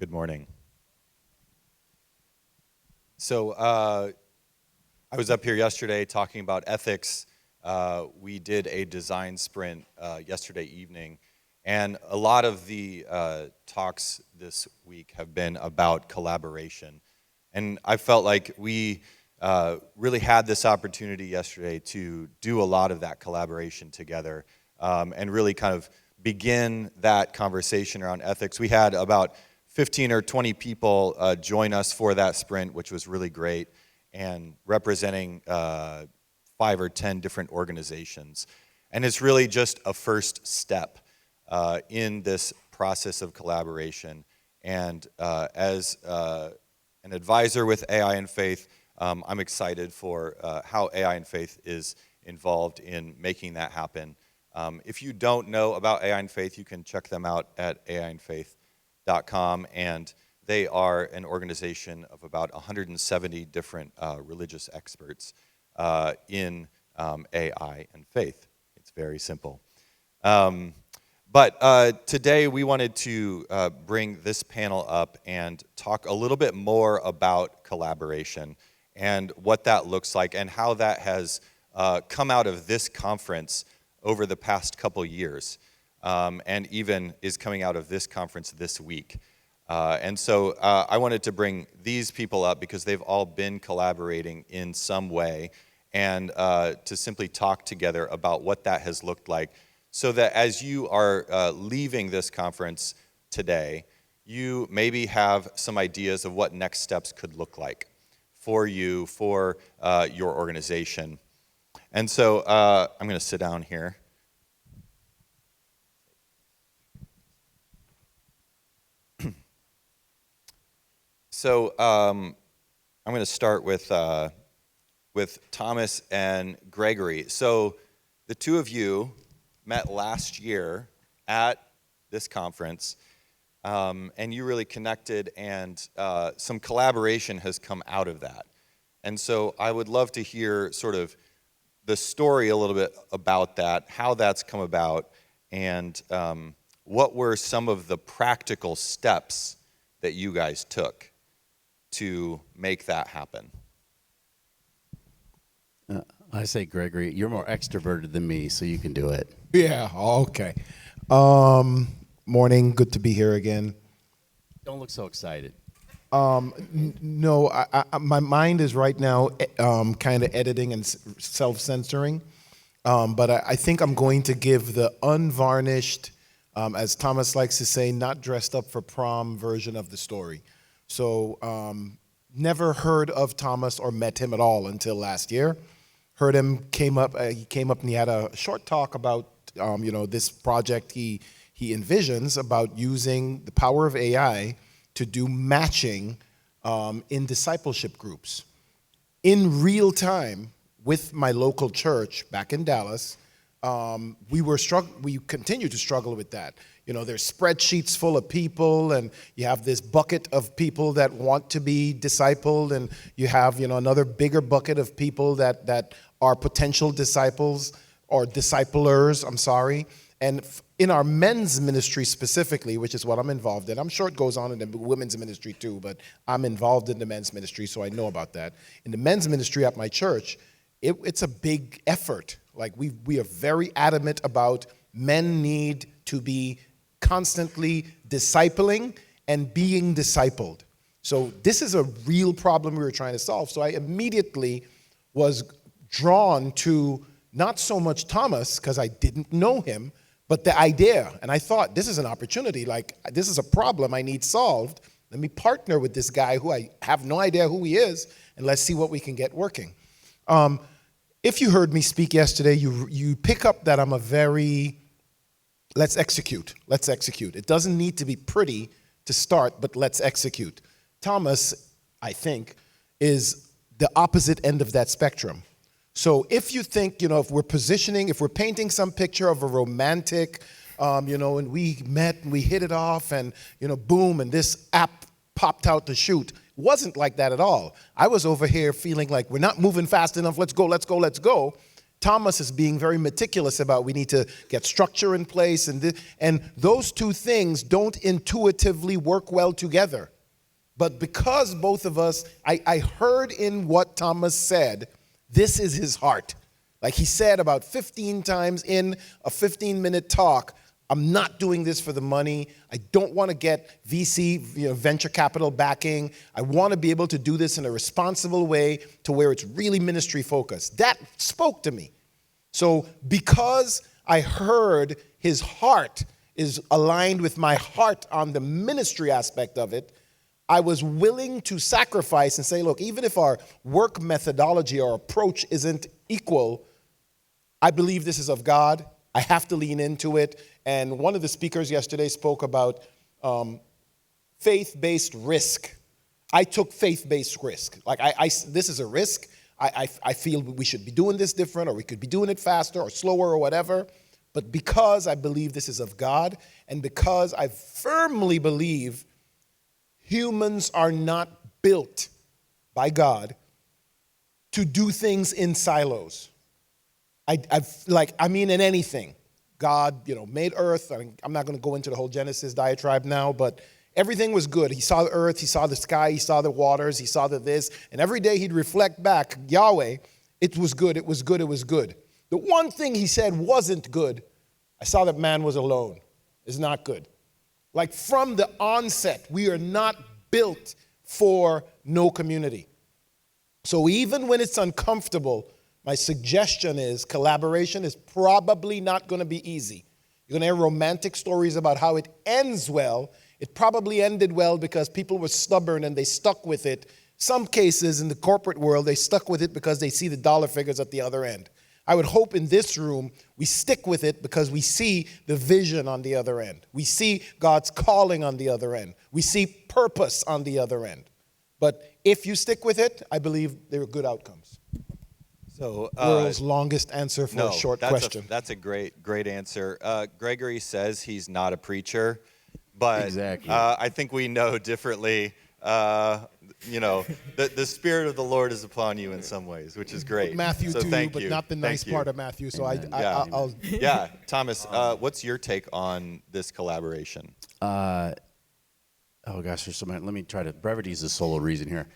Good morning. So I was up here yesterday talking about ethics. We did a design sprint yesterday evening, and a lot of the talks this week have been about collaboration. And I felt like we really had this opportunity yesterday to do a lot of that collaboration together and really kind of begin that conversation around ethics. We had about 15 or 20 people join us for that sprint, which was really great, and representing 5 or 10 different organizations. And it's really just a first step in this process of collaboration. And as an advisor with AI and Faith, I'm excited for how AI and Faith is involved in making that happen. If you don't know about AI and Faith, you can check them out at aiandfaith.com, and they are an organization of about 170 different religious experts in AI and faith. It's very simple. But today we wanted to bring this panel up and talk a little bit more about collaboration and what that looks like and how that has come out of this conference over the past couple years, and even is coming out of this conference this week. And so I wanted to bring these people up because they've all been collaborating in some way, and to simply talk together about what that has looked like, so that as you are leaving this conference today, you maybe have some ideas of what next steps could look like for you, for your organization. And so I'm going to sit down here. So I'm going to start with Thomas and Gregory. So the two of you met last year at this conference, and you really connected, and some collaboration has come out of that. And so I would love to hear sort of the story a little bit about that, how that's come about, and what were some of the practical steps that you guys took to make that happen. I say, Gregory, you're more extroverted than me, so you can do it. Yeah, okay. Morning, good to be here again. Don't look so excited. No, my mind is right now kind of editing and self-censoring, but I think I'm going to give the unvarnished, as Thomas likes to say, not dressed up for prom version of the story. So never heard of Thomas or met him at all until last year. Heard him, he came up and he had a short talk about this project he envisions about using the power of AI to do matching in discipleship groups. In real time with my local church back in Dallas, we continue to struggle with that. There's spreadsheets full of people, and you have this bucket of people that want to be discipled, and you have, another bigger bucket of people that are potential disciples or disciplers, And in our men's ministry specifically, which is what I'm involved in, I'm sure it goes on in the women's ministry too, but I'm involved in the men's ministry, so I know about that. In the men's ministry at my church, it's a big effort. Like we are very adamant about men need to be constantly discipling and being discipled. So this is a real problem we were trying to solve. So I immediately was drawn to not so much Thomas, because I didn't know him, but the idea. And I thought, this is an opportunity. Like, this is a problem I need solved. Let me partner with this guy who I have no idea who he is, and let's see what we can get working. If you heard me speak yesterday, you pick up that I'm a very, let's execute. It doesn't need to be pretty to start, but let's execute. Thomas, I think, is the opposite end of that spectrum. So if you think, if we're painting some picture of a romantic, and we met and we hit it off and, boom, and this app popped out to shoot. It wasn't like that at all. I was over here feeling like we're not moving fast enough. Let's go. Thomas is being very meticulous about we need to get structure in place, and those two things don't intuitively work well together. But because both of us, I heard in what Thomas said, this is his heart. Like he said about 15 times in a 15-minute talk, I'm not doing this for the money. I don't want to get VC, venture capital backing. I want to be able to do this in a responsible way to where it's really ministry focused. That spoke to me. So because I heard his heart is aligned with my heart on the ministry aspect of it, I was willing to sacrifice and say, look, even if our work methodology or approach isn't equal, I believe this is of God. I have to lean into it. And one of the speakers yesterday spoke about faith-based risk. I took faith-based risk. Like, this is a risk. I feel we should be doing this different, or we could be doing it faster or slower or whatever. But because I believe this is of God, and because I firmly believe humans are not built by God to do things in silos. In anything. God, made earth. I'm not going to go into the whole Genesis diatribe now, but everything was good. He saw the earth, he saw the sky, he saw the waters, he saw this, and every day he'd reflect back, Yahweh, it was good, it was good, it was good. The one thing he said wasn't good, I saw that man was alone. It's not good. Like from the onset, we are not built for no community. So even when it's uncomfortable, my suggestion is collaboration is probably not going to be easy. You're going to hear romantic stories about how it ends well. It probably ended well because people were stubborn and they stuck with it. Some cases in the corporate world, they stuck with it because they see the dollar figures at the other end. I would hope in this room we stick with it because we see the vision on the other end. We see God's calling on the other end. We see purpose on the other end. But if you stick with it, I believe there are good outcomes. So, world's longest answer for a short question. That's a great answer. Gregory says he's not a preacher, but exactly. I think we know differently. The Spirit of the Lord is upon you in some ways, which is great. Matthew so too, thank but you. not the nice part of Matthew. So I'll. Yeah, Thomas, what's your take on this collaboration? Oh gosh, there's so many. Let me try to. Brevity is the sole reason here.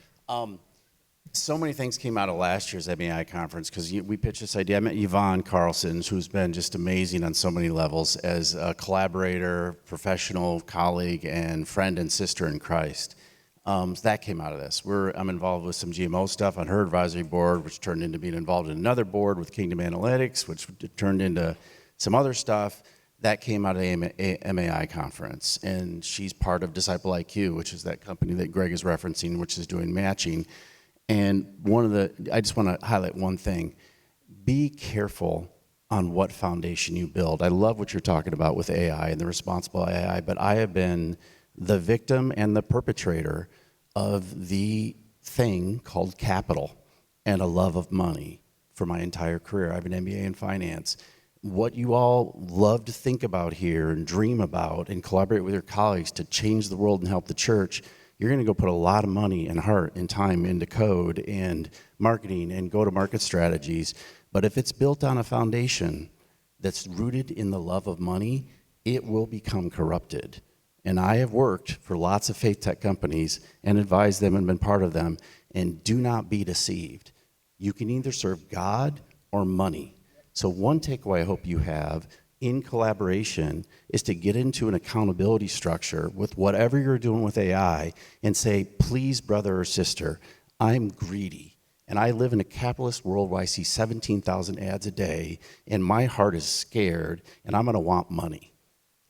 So many things came out of last year's ABHE conference because we pitched this idea. I met Yvonne Carlson, who's been just amazing on so many levels as a collaborator, professional, colleague, and friend and sister in Christ. That came out of this. I'm involved with some GMO stuff on her advisory board, which turned into being involved in another board with Kingdom Analytics, which turned into some other stuff. That came out of the MAI conference, and she's part of Disciple IQ, which is that company that Greg is referencing, which is doing matching. And I just want to highlight one thing. Be careful on what foundation you build. I love what you're talking about with AI and the responsible AI, but I have been the victim and the perpetrator of the thing called capital and a love of money for my entire career. I have an MBA in finance. What you all love to think about here and dream about and collaborate with your colleagues to change the world and help the church, you're going to go put a lot of money and heart and time into code and marketing and go-to-market strategies. But if it's built on a foundation that's rooted in the love of money, it will become corrupted. And I have worked for lots of FaithTech companies and advised them and been part of them. And do not be deceived. You can either serve God or money. So one takeaway I hope you have in collaboration is to get into an accountability structure with whatever you're doing with AI and say, please, brother or sister, I'm greedy. And I live in a capitalist world where I see 17,000 ads a day, and my heart is scared, and I'm going to want money.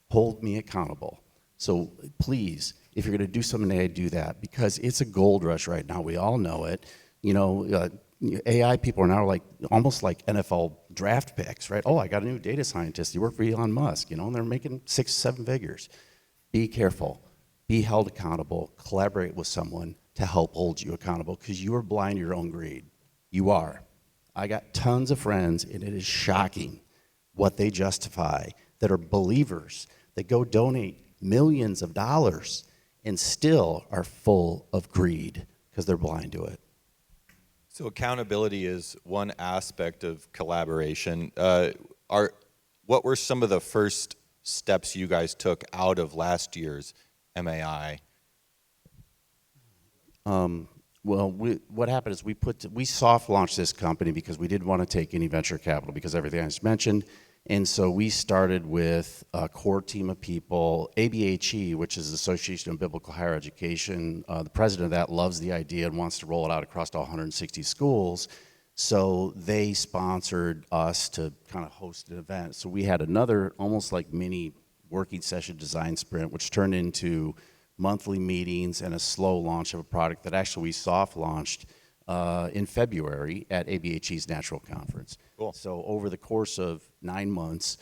Hold me accountable. So please, if you're going to do something AI, do that, because it's a gold rush right now. We all know it. AI people are now almost like NFL draft picks, right? Oh, I got a new data scientist. He worked for Elon Musk, and they're making 6-7 figures. Be careful. Be held accountable. Collaborate with someone to help hold you accountable because you are blind to your own greed. You are. I got tons of friends, and it is shocking what they justify that are believers that go donate millions of dollars and still are full of greed because they're blind to it. So accountability is one aspect of collaboration. What were some of the first steps you guys took out of last year's MAI? Well, what happened is we soft launched this company because we didn't want to take any venture capital because everything I just mentioned. And so we started with a core team of people, ABHE, which is the Association of Biblical Higher Education. The president of that loves the idea and wants to roll it out across all 160 schools. So they sponsored us to kind of host an event. So we had another almost like mini working session design sprint, which turned into monthly meetings and a slow launch of a product that actually we soft launched in February at ABHE's Natural Conference. Cool. So over the course of 9 months,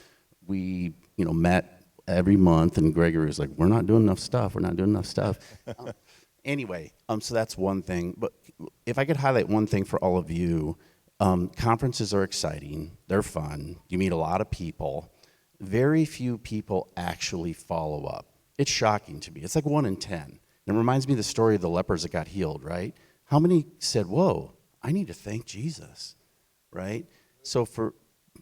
we met every month, and Gregory was like, "We're not doing enough stuff. We're not doing enough stuff." Anyway, so that's one thing. But if I could highlight one thing for all of you, conferences are exciting. They're fun. You meet a lot of people. Very few people actually follow up. It's shocking to me. It's like 1 in 10. And it reminds me of the story of the lepers that got healed, right? How many said, "Whoa, I need to thank Jesus," right? So for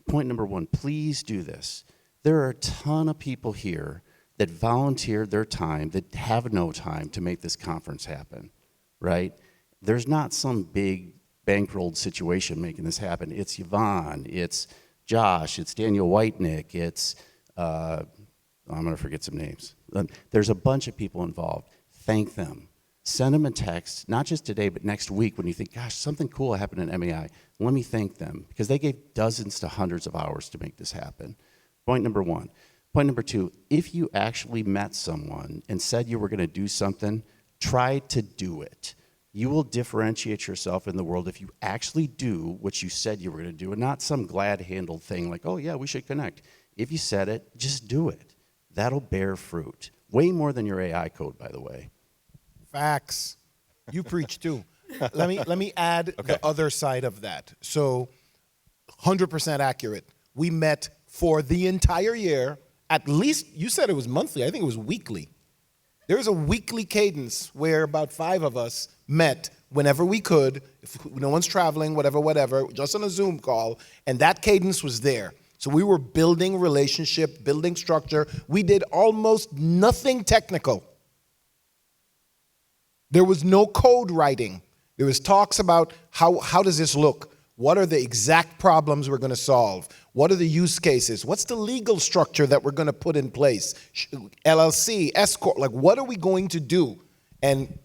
point number one, please do this. There are a ton of people here that volunteered their time, that have no time to make this conference happen, right? There's not some big bankrolled situation making this happen. It's Yvonne, it's Josh, it's Daniel Whitenick, it's, I'm gonna forget some names. There's a bunch of people involved. Thank them. Send them a text, not just today, but next week when you think, gosh, something cool happened in MEI. Let me thank them, because they gave dozens to hundreds of hours to make this happen. Point number one. Point number two, if you actually met someone and said you were gonna do something, try to do it. You will differentiate yourself in the world if you actually do what you said you were gonna do, and not some glad-handled thing like, "Oh yeah, we should connect." If you said it, just do it. That'll bear fruit. Way more than your AI code, by the way. Facts. You preach too. Let me add the other side of that. So 100% accurate. We met for the entire year, at least, you said it was monthly, I think it was weekly. There was a weekly cadence where about 5 of us met whenever we could, if no one's traveling, whatever, just on a Zoom call, and that cadence was there. So we were building relationship, building structure. We did almost nothing technical. There was no code writing. There was talks about how does this look? What are the exact problems we're going to solve? What are the use cases? What's the legal structure that we're going to put in place? LLC, S Corp, like what are we going to do? And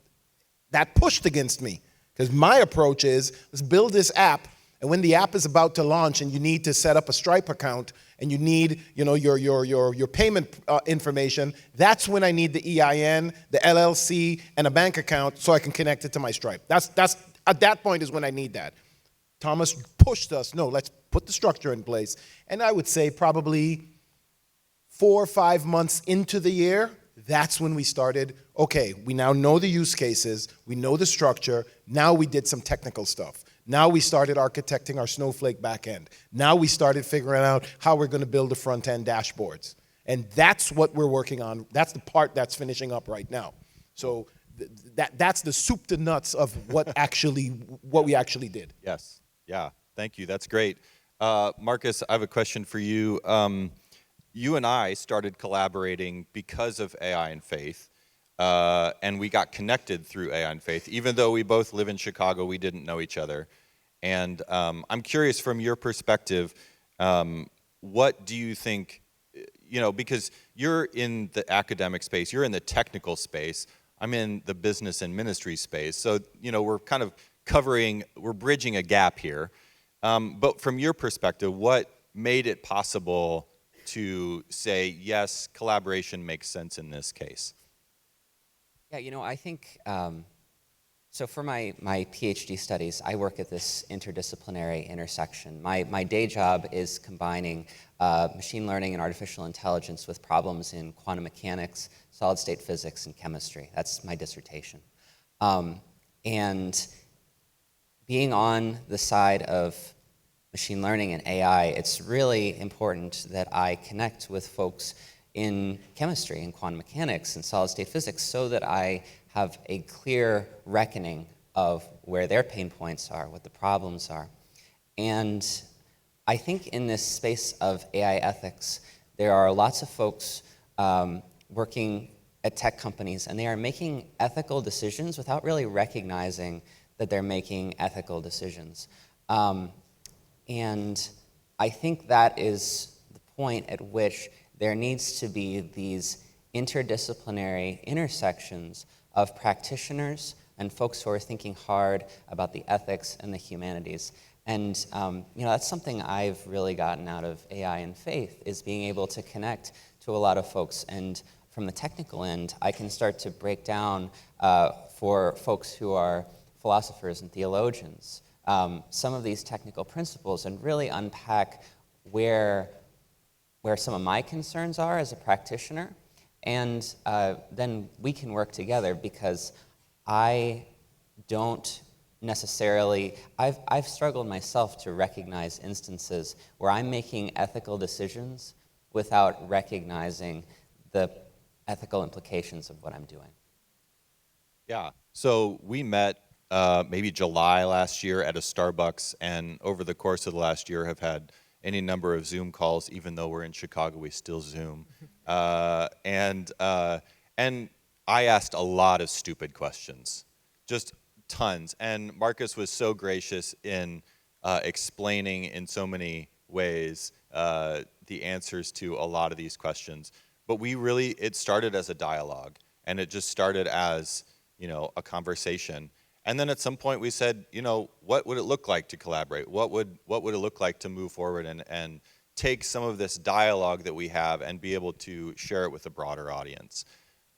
that pushed against me, because my approach is, let's build this app, and when the app is about to launch and you need to set up a Stripe account and you need your payment information, that's when I need the EIN, the LLC, and a bank account so I can connect it to my Stripe. That's at that point is when I need that. Thomas pushed us, no, let's put the structure in place. And I would say probably 4 or 5 months into the year, that's when we started, okay, we now know the use cases, we know the structure, now we did some technical stuff. Now we started architecting our Snowflake backend. Now we started figuring out how we're going to build the front-end dashboards. And that's what we're working on. That's the part that's finishing up right now. So that's the soup to nuts of what we actually did. Yes. Yeah. Thank you. That's great. Marcus, I have a question for you. You and I started collaborating because of AI and Faith. And we got connected through AI and Faith. Even though we both live in Chicago, we didn't know each other. And I'm curious, from your perspective, what do you think, because you're in the academic space, you're in the technical space, I'm in the business and ministry space. So, we're kind of we're bridging a gap here. But from your perspective, what made it possible to say, yes, collaboration makes sense in this case? Yeah, I think, so for my PhD studies, I work at this interdisciplinary intersection. My day job is combining machine learning and artificial intelligence with problems in quantum mechanics, solid state physics, and chemistry. That's my dissertation. And being on the side of machine learning and AI, it's really important that I connect with folks in chemistry and quantum mechanics and solid state physics so that I have a clear reckoning of where their pain points are, what the problems are. And I think in this space of AI ethics, there are lots of folks working at tech companies, and they are making ethical decisions without really recognizing that they're making ethical decisions. And I think that is the point at which there needs to be these interdisciplinary intersections of practitioners and folks who are thinking hard about the ethics and the humanities. And that's something I've really gotten out of AI and faith, is being able to connect to a lot of folks. And from the technical end, I can start to break down for folks who are philosophers and theologians some of these technical principles and really unpack where some of my concerns are as a practitioner. And then we can work together, because I don't necessarily, I've struggled myself to recognize instances where I'm making ethical decisions without recognizing the ethical implications of what I'm doing. Yeah, so we met maybe July last year at a Starbucks, and over the course of the last year have had any number of Zoom calls. Even though we're in Chicago, we still Zoom. And I asked a lot of stupid questions, just tons. And Marcus was so gracious in explaining in so many ways the answers to a lot of these questions. But it started as a dialogue, and it just started as, a conversation. And then at some point we said, what would it look like to collaborate? What would it look like to move forward and take some of this dialogue that we have and be able to share it with a broader audience?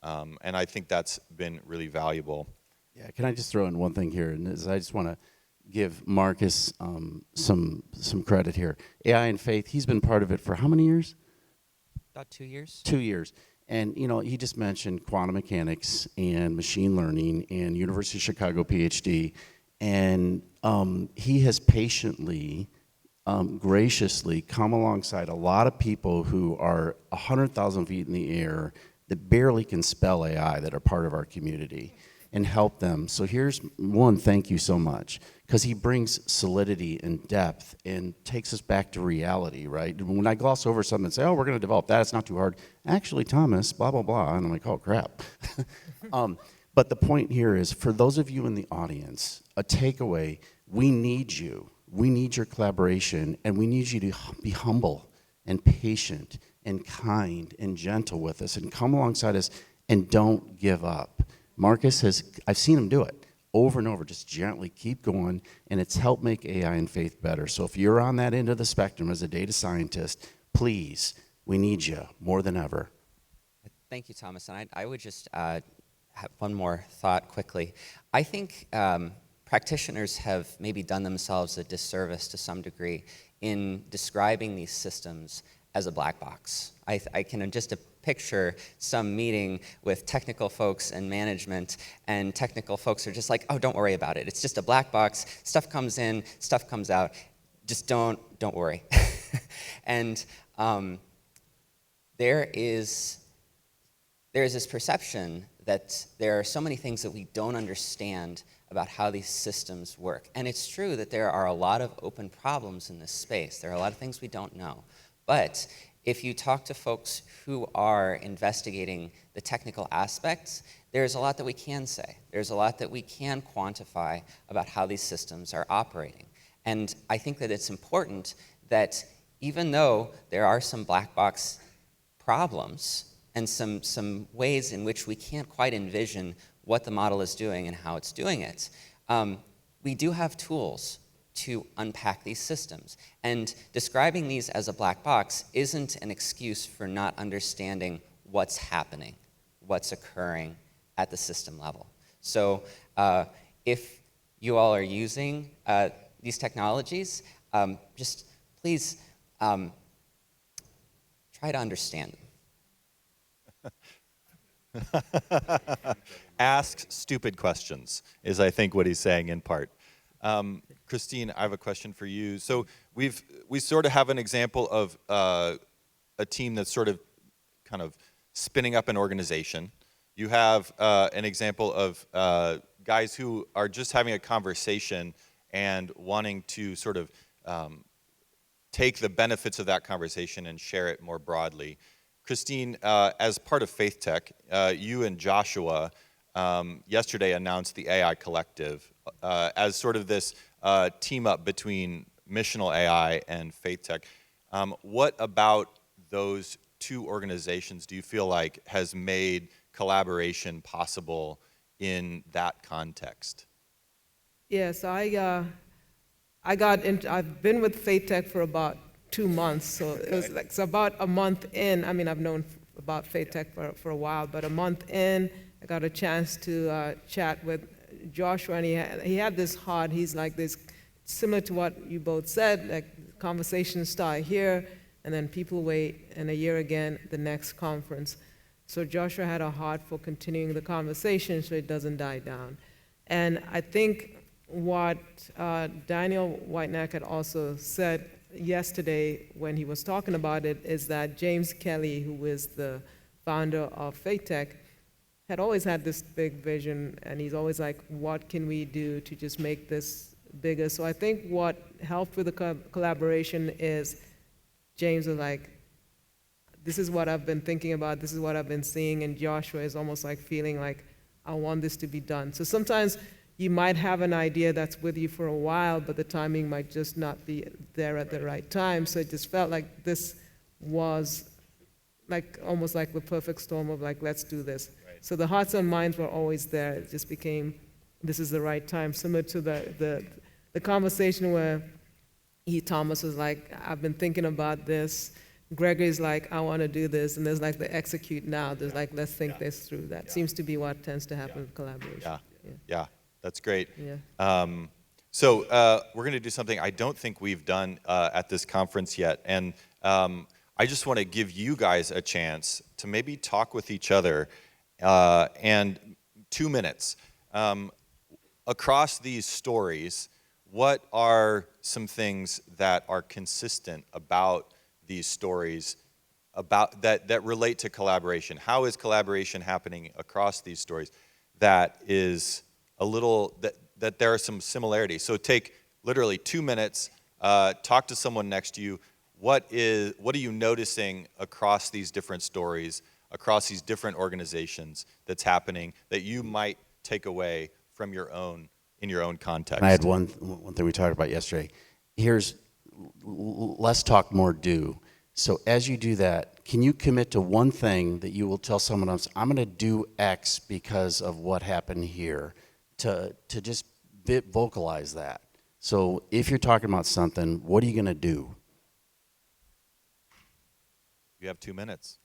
And I think that's been really valuable. Yeah, can I just throw in one thing here? And I just want to give Marcus some credit here. AI and Faith, he's been part of it for how many years? About 2 years. 2 years. And, he just mentioned quantum mechanics and machine learning and University of Chicago PhD. And he has patiently, graciously come alongside a lot of people who are 100,000 feet in the air that barely can spell AI, that are part of our community, and help them. So here's one, thank you so much, because he brings solidity and depth and takes us back to reality, right? When I gloss over something and say, oh, we're going to develop that, it's not too hard. Actually, Thomas, blah, blah, blah. And I'm like, oh, crap. But the point here is, for those of you in the audience, a takeaway, we need you. We need your collaboration, and we need you to be humble and patient and kind and gentle with us, and come alongside us, and don't give up. Marcus I've seen him do it over and over, just gently keep going, and it's helped make AI and faith better. So if you're on that end of the spectrum as a data scientist, please, we need you more than ever. Thank you, Thomas. And I would just have one more thought quickly. I think practitioners have maybe done themselves a disservice to some degree in describing these systems as a black box. I can just picture some meeting with technical folks and management, and technical folks are just like, oh, don't worry about it. It's just a black box. Stuff comes in, stuff comes out. Just don't worry. And there is this perception that there are so many things that we don't understand about how these systems work. And it's true that there are a lot of open problems in this space. There are a lot of things we don't know. But if you talk to folks who are investigating the technical aspects, there's a lot that we can say. There's a lot that we can quantify about how these systems are operating. And I think that it's important that even though there are some black box problems and some ways in which we can't quite envision what the model is doing and how it's doing it, we do have tools to unpack these systems. And describing these as a black box isn't an excuse for not understanding what's happening, what's occurring at the system level. So if you all are using these technologies, just please try to understand them. Ask stupid questions is, I think, what he's saying in part. Christine, I have a question for you. So we sort of have an example of a team that's sort of kind of spinning up an organization. You have an example of guys who are just having a conversation and wanting to sort of take the benefits of that conversation and share it more broadly. Christine, as part of FaithTech, you and Joshua yesterday announced the AI Collective as sort of this team up between Missional AI and FaithTech. What about those two organizations do you feel like has made collaboration possible in that context? Yes, I've been with FaithTech for about 2 months, so it was like, so about a month in, I mean, I've known about FaithTech for a while, but a month in, I got a chance to chat with Joshua, and he had this heart. He's like this, similar to what you both said, like conversations start here, and then people wait, and a year again, the next conference. So Joshua had a heart for continuing the conversation so it doesn't die down. And I think what Daniel Whitenack had also said yesterday when he was talking about it is that James Kelly, who is the founder of FaithTech, had always had this big vision, and he's always like, what can we do to just make this bigger? So I think what helped with the collaboration is James was like, this is what I've been thinking about, this is what I've been seeing, and Joshua is almost like feeling like, I want this to be done. So sometimes you might have an idea that's with you for a while, but the timing might just not be there at the right time. So it just felt like this was like almost like the perfect storm of like, let's do this. Right. So the hearts and minds were always there. It just became, this is the right time. Similar to the conversation where Thomas was like, I've been thinking about this. Gregory's like, I want to do this. And there's like the execute now. There's like, let's think this through. That seems to be what tends to happen with collaboration. Yeah. That's great. Yeah. So we're going to do something I don't think we've done at this conference yet. And I just want to give you guys a chance to maybe talk with each other and 2 minutes. Across these stories, what are some things that are consistent about these stories about that relate to collaboration? How is collaboration happening across these stories that is a little, that there are some similarities? So take literally 2 minutes, talk to someone next to you. What are you noticing across these different stories, across these different organizations that's happening that you might take away from your own, in your own context? I had one thing we talked about yesterday. Here's less talk, more do. So as you do that, can you commit to one thing that you will tell someone else, I'm going to do X because of what happened here, to just vocalize that. So if you're talking about something, what are you going to do? You have 2 minutes.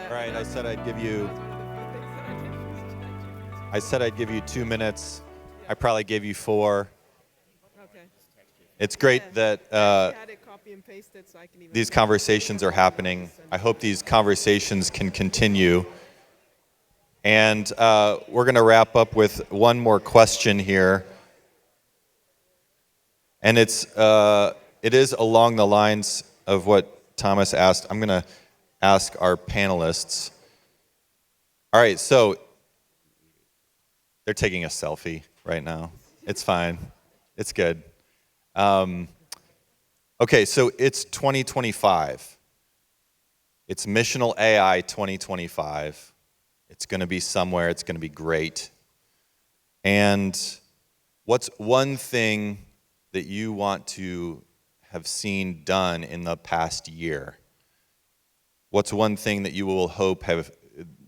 All right, I said I'd give you 2 minutes. I probably gave you 4. Okay. It's great that I had it copy and pasted so I can even. these conversations are happening. I hope these conversations can continue. And we're going to wrap up with one more question here. And it is along the lines of what Thomas asked. I'm going to ask our panelists. All right, so they're taking a selfie right now. It's fine. It's good. Okay, so it's 2025. It's Missional AI 2025. It's going to be somewhere. It's going to be great. And what's one thing that you want to have seen done in the past year? What's one thing that you will hope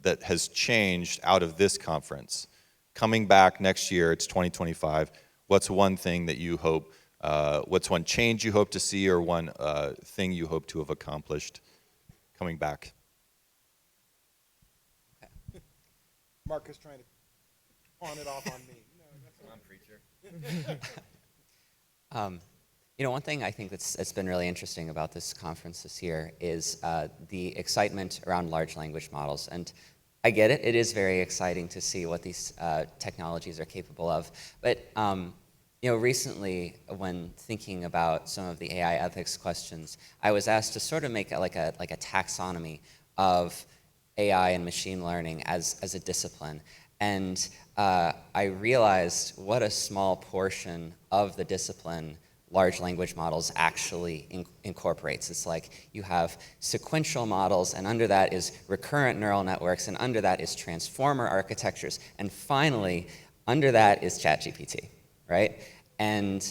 that has changed out of this conference? Coming back next year, it's 2025. What's one thing that you hope, what's one change you hope to see, or one thing you hope to have accomplished coming back? Mark is trying to pawn it off on me. Come on, preacher. One thing I think that's been really interesting about this conference this year is the excitement around large language models. And I get it. It is very exciting to see what these technologies are capable of. But recently, when thinking about some of the AI ethics questions, I was asked to sort of make like a taxonomy of AI and machine learning as a discipline. And I realized what a small portion of the discipline large language models actually incorporates. It's like you have sequential models, and under that is recurrent neural networks, and under that is transformer architectures, and finally, under that is ChatGPT, right? And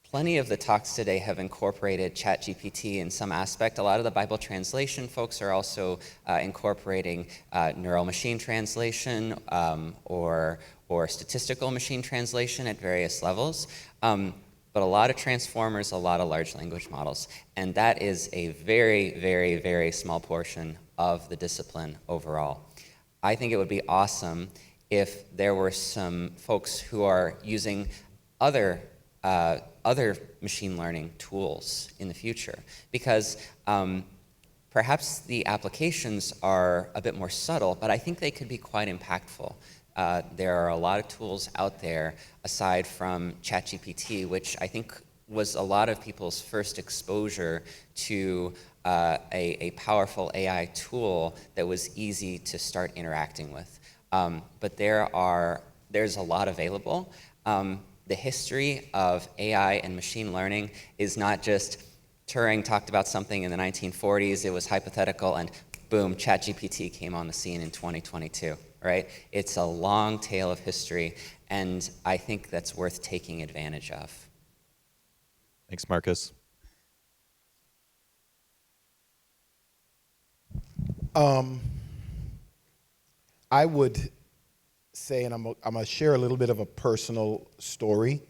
plenty of the talks today have incorporated ChatGPT in some aspect. A lot of the Bible translation folks are also incorporating neural machine translation or statistical machine translation at various levels. But a lot of transformers, a lot of large language models. And that is a very, very, very small portion of the discipline overall. I think it would be awesome if there were some folks who are using other machine learning tools in the future, because perhaps the applications are a bit more subtle, but I think they could be quite impactful. There are a lot of tools out there aside from ChatGPT, which I think was a lot of people's first exposure to a powerful AI tool that was easy to start interacting with. But there's a lot available. The history of AI and machine learning is not just Turing talked about something in the 1940s, it was hypothetical, and boom, ChatGPT came on the scene in 2022. Right? It's a long tale of history, and I think that's worth taking advantage of. Thanks, Marcus. I would say, and I'm going to share a little bit of a personal story.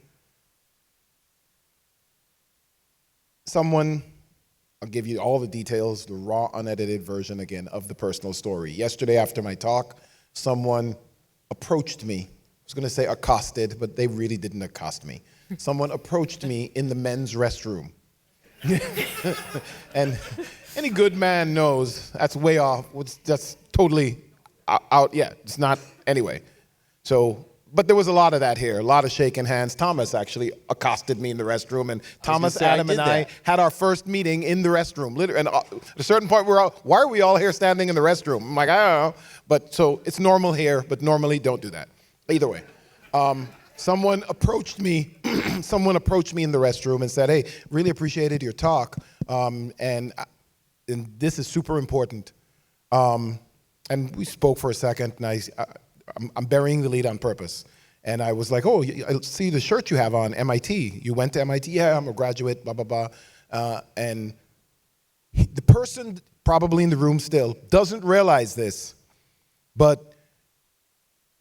I'll give you all the details, the raw, unedited version again of the personal story. Yesterday after my talk, someone approached me. I was going to say accosted, but they really didn't accost me. Someone approached me in the men's restroom. And any good man knows that's way off. That's totally out. Yeah, it's not. Anyway. But there was a lot of that here, a lot of shaking hands. Thomas actually accosted me in the restroom, and Thomas, Adam, and I had our first meeting in the restroom. And at a certain point, why are we all here standing in the restroom? I'm like, I don't know. But so it's normal here, but normally don't do that. Either way, someone approached me in the restroom and said, hey, really appreciated your talk, and this is super important. And we spoke for a second, and I'm burying the lead on purpose. And I was like, oh, I see the shirt you have on, MIT. You went to MIT? Yeah, I'm a graduate, blah, blah, blah. And the person probably in the room still doesn't realize this, but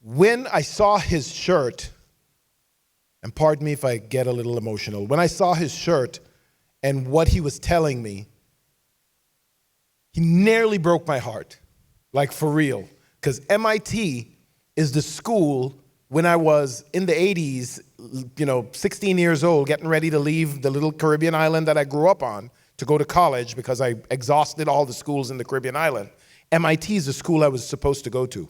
when I saw his shirt, and pardon me if I get a little emotional, when I saw his shirt and what he was telling me, He nearly broke my heart, like for real. Because MIT is the school when I was in the 80s, 16 years old, getting ready to leave the little Caribbean island that I grew up on to go to college because I exhausted all the schools in the Caribbean island. MIT is the school I was supposed to go to.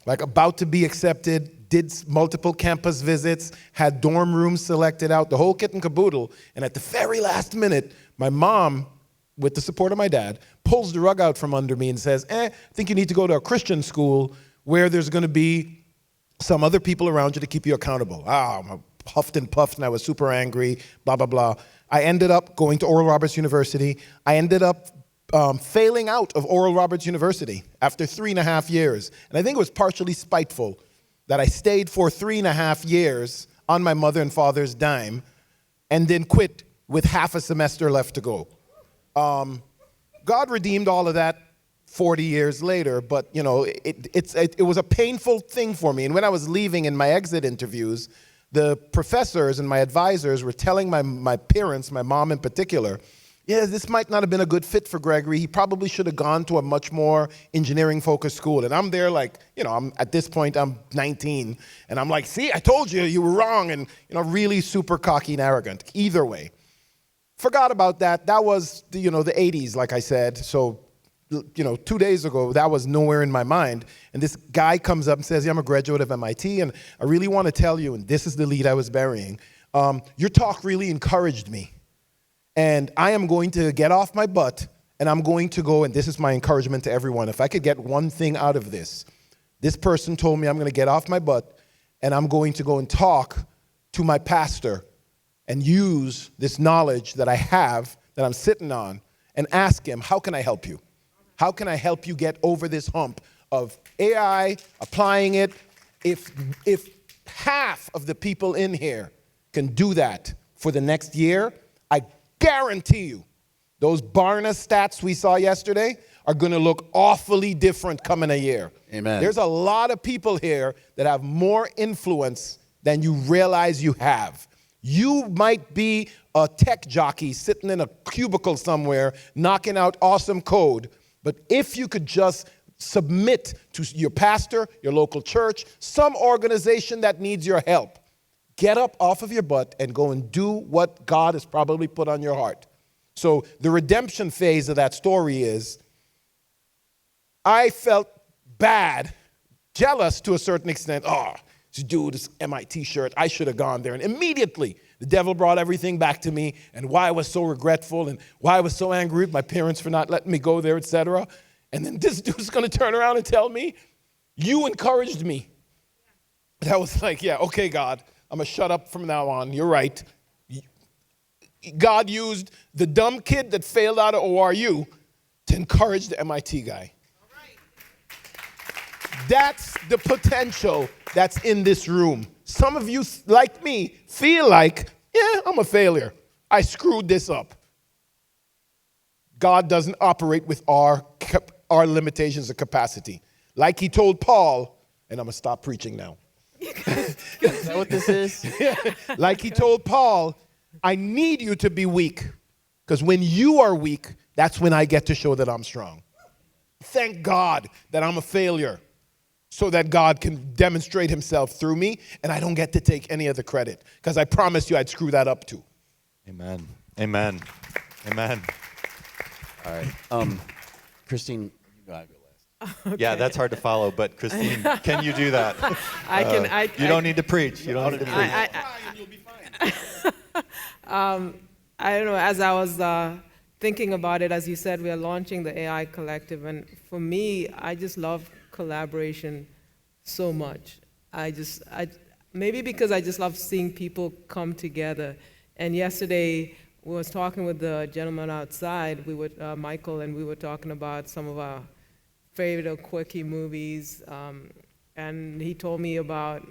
Like about to be accepted, did multiple campus visits, had dorm rooms selected out, the whole kit and caboodle. And at the very last minute, my mom, with the support of my dad, pulls the rug out from under me and says, I think you need to go to a Christian school where there's going to be some other people around you to keep you accountable. I huffed and puffed and I was super angry, blah, blah, blah. I ended up going to Oral Roberts University. I ended up failing out of Oral Roberts University after 3.5 years. And I think it was partially spiteful that I stayed for 3.5 years on my mother and father's dime and then quit with half a semester left to go. God redeemed all of that 40 years later, but it was a painful thing for me. And when I was leaving in my exit interviews, the professors and my advisors were telling my parents, my mom in particular, yeah, this might not have been a good fit for Gregory. He probably should have gone to a much more engineering-focused school. And I'm there like, at this point, I'm 19. And I'm like, see, I told you, you were wrong. And, really super cocky and arrogant. Either way. Forgot about that. That was, the 80s, like I said. So, 2 days ago, that was nowhere in my mind. And this guy comes up and says, yeah, I'm a graduate of MIT, and I really want to tell you, and this is the lead I was burying, your talk really encouraged me. And I am going to get off my butt, and I'm going to go, and this is my encouragement to everyone. If I could get one thing out of this person told me I'm going to get off my butt, and I'm going to go and talk to my pastor and use this knowledge that I have, that I'm sitting on, and ask him, how can I help you? How can I help you get over this hump of AI, applying it? If half of the people in here can do that for the next year, I guarantee you those Barna stats we saw yesterday are going to look awfully different coming a year. Amen. There's a lot of people here that have more influence than you realize you have. You might be a tech jockey sitting in a cubicle somewhere knocking out awesome code, but if you could just submit to your pastor, your local church, some organization that needs your help, get up off of your butt and go and do what God has probably put on your heart. So the redemption phase of that story is, I felt bad, jealous to a certain extent. Oh, this dude, this MIT shirt, I should have gone there. And immediately, the devil brought everything back to me, and why I was so regretful, and why I was so angry with my parents for not letting me go there, etc. And then this dude's going to turn around and tell me, you encouraged me. That was like, yeah, okay, God, I'm going to shut up from now on. You're right. God used the dumb kid that failed out of ORU to encourage the MIT guy. That's the potential that's in this room. Some of you, like me, feel like, yeah, I'm a failure. I screwed this up. God doesn't operate with our limitations of capacity. Like he told Paul, and I'm going to stop preaching now. Is that what this is? Like he told Paul, I need you to be weak, because when you are weak, that's when I get to show that I'm strong. Thank God that I'm a failure, so that God can demonstrate himself through me, and I don't get to take any of the credit, because I promised you I'd screw that up too. Amen. Amen. Amen. All right. Christine, you gotta go last. Okay. Yeah, that's hard to follow, but Christine, can you do that? You don't need to preach. You don't need to preach. I don't know, as I was thinking about it, as you said, we are launching the AI Collective, and for me, I just love collaboration so much. Maybe because I just love seeing people come together. And yesterday, we was talking with the gentleman outside, Michael, and we were talking about some of our favorite or quirky movies, and he told me about,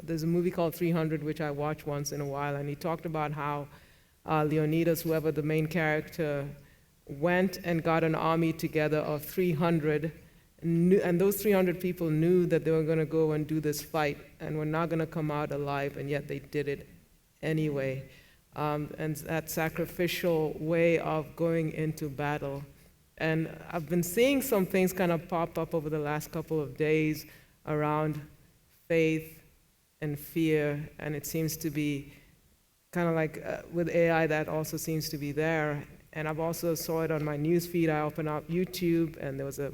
there's a movie called 300, which I watch once in a while, and he talked about how Leonidas, whoever the main character, went and got an army together of 300, and those 300 people knew that they were going to go and do this fight and were not going to come out alive, and yet they did it anyway. And that sacrificial way of going into battle And I've been seeing some things kind of pop up over the last couple of days around faith and fear, and it seems to be kind of like with AI that also seems to be there. And I've also saw it on my news feed. I opened up YouTube, and there was a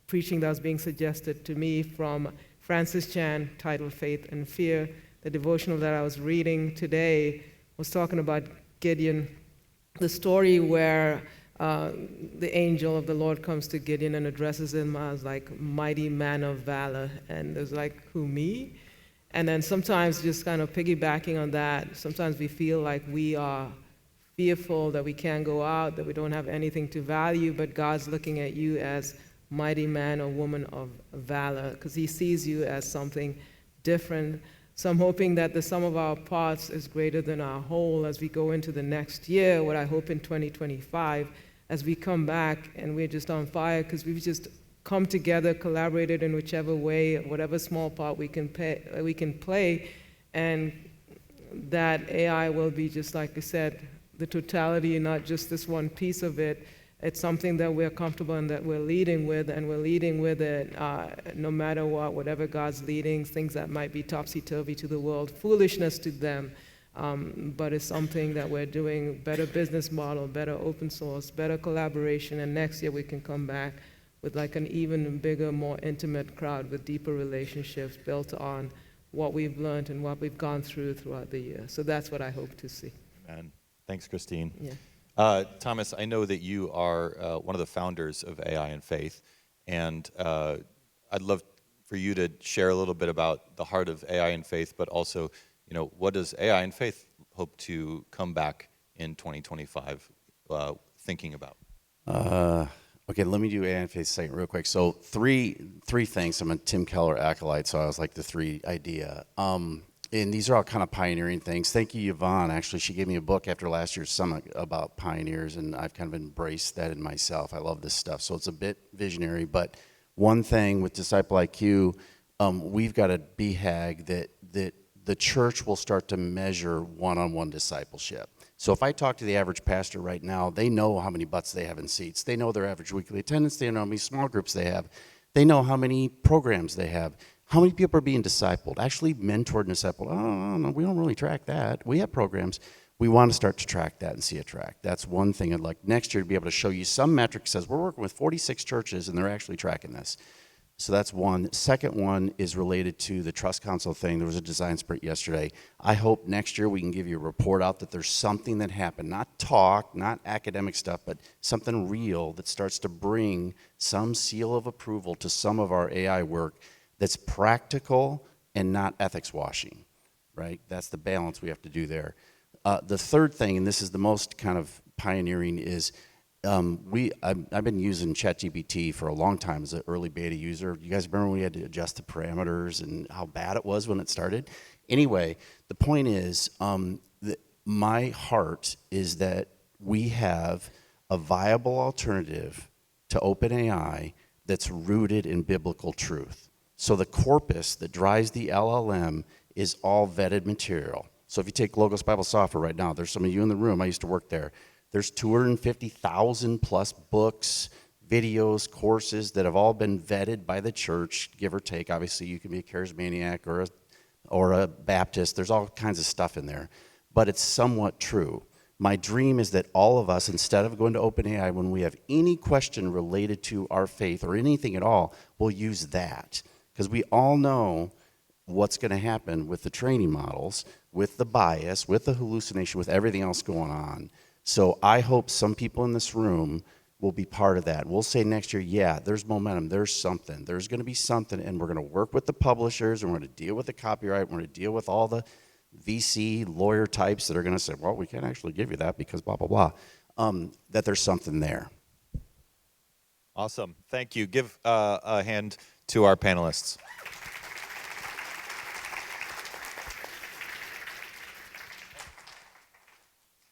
preaching that was being suggested to me from Francis Chan titled Faith and Fear. The devotional that I was reading today was talking about Gideon, the story where the angel of the Lord comes to Gideon and addresses him as like mighty man of valor. And there's like, who, me? And then sometimes just kind of piggybacking on that, sometimes we feel like we are fearful that we can't go out, that we don't have anything to value, but God's looking at you as mighty man or woman of valor because he sees you as something different. So I'm hoping that the sum of our parts is greater than our whole as we go into the next year, what I hope in 2025, as we come back and we're just on fire because we've just come together, collaborated in whichever way, whatever small part we can play, and that AI will be just like I said, the totality, not just this one piece of it. It's something that we're comfortable in, that we're leading with, and we're leading with it no matter what, whatever God's leading, things that might be topsy-turvy to the world, foolishness to them, but it's something that we're doing, better business model, better open source, better collaboration, and next year we can come back with like an even bigger, more intimate crowd with deeper relationships built on what we've learned and what we've gone throughout the year. So that's what I hope to see. Amen. Thanks, Christine. Yeah. Thomas, I know that you are one of the founders of AI and Faith, and I'd love for you to share a little bit about the heart of AI and Faith, but also, what does AI and Faith hope to come back in 2025 thinking about? Okay, let me do AI and Faith second real quick. So three things. I'm a Tim Keller acolyte, so I was like the three idea. And these are all kind of pioneering things. Thank you, Yvonne. Actually, she gave me a book after last year's summit about pioneers, and I've kind of embraced that in myself. I love this stuff. So it's a bit visionary, but one thing with Disciple IQ, we've got a BHAG that the church will start to measure one-on-one discipleship. So if I talk to the average pastor right now, they know how many butts they have in seats. They know their average weekly attendance. They know how many small groups they have. They know how many programs they have. How many people are being discipled, actually mentored and discipled? Oh, no, we don't really track that. We have programs. We want to start to track that and see it tracked. That's one thing I'd like next year to be able to show you some metric that says we're working with 46 churches and they're actually tracking this. So that's one. Second one is related to the Trust Council thing. There was a design sprint yesterday. I hope next year we can give you a report out that there's something that happened, not talk, not academic stuff, but something real that starts to bring some seal of approval to some of our AI work that's practical and not ethics washing, right? That's the balance we have to do there. The third thing, and this is the most kind of pioneering, is I've been using ChatGPT for a long time as an early beta user. You guys remember when we had to adjust the parameters and how bad it was when it started? Anyway, the point is, my heart is that we have a viable alternative to OpenAI that's rooted in biblical truth. So the corpus that drives the LLM is all vetted material. So if you take Logos Bible Software right now, there's some of you in the room, I used to work there. There's 250,000 plus books, videos, courses that have all been vetted by the church, give or take. Obviously, you can be a charismaniac or a Baptist. There's all kinds of stuff in there. But it's somewhat true. My dream is that all of us, instead of going to OpenAI when we have any question related to our faith or anything at all, will use that. Because we all know what's going to happen with the training models, with the bias, with the hallucination, with everything else going on. So I hope some people in this room will be part of that. We'll say next year, yeah, there's momentum, there's something. There's going to be something, and we're going to work with the publishers, and we're going to deal with the copyright, we're going to deal with all the VC lawyer types that are going to say, well, we can't actually give you that because blah, blah, blah, that there's something there. Awesome. Thank you. Give a hand to our panelists.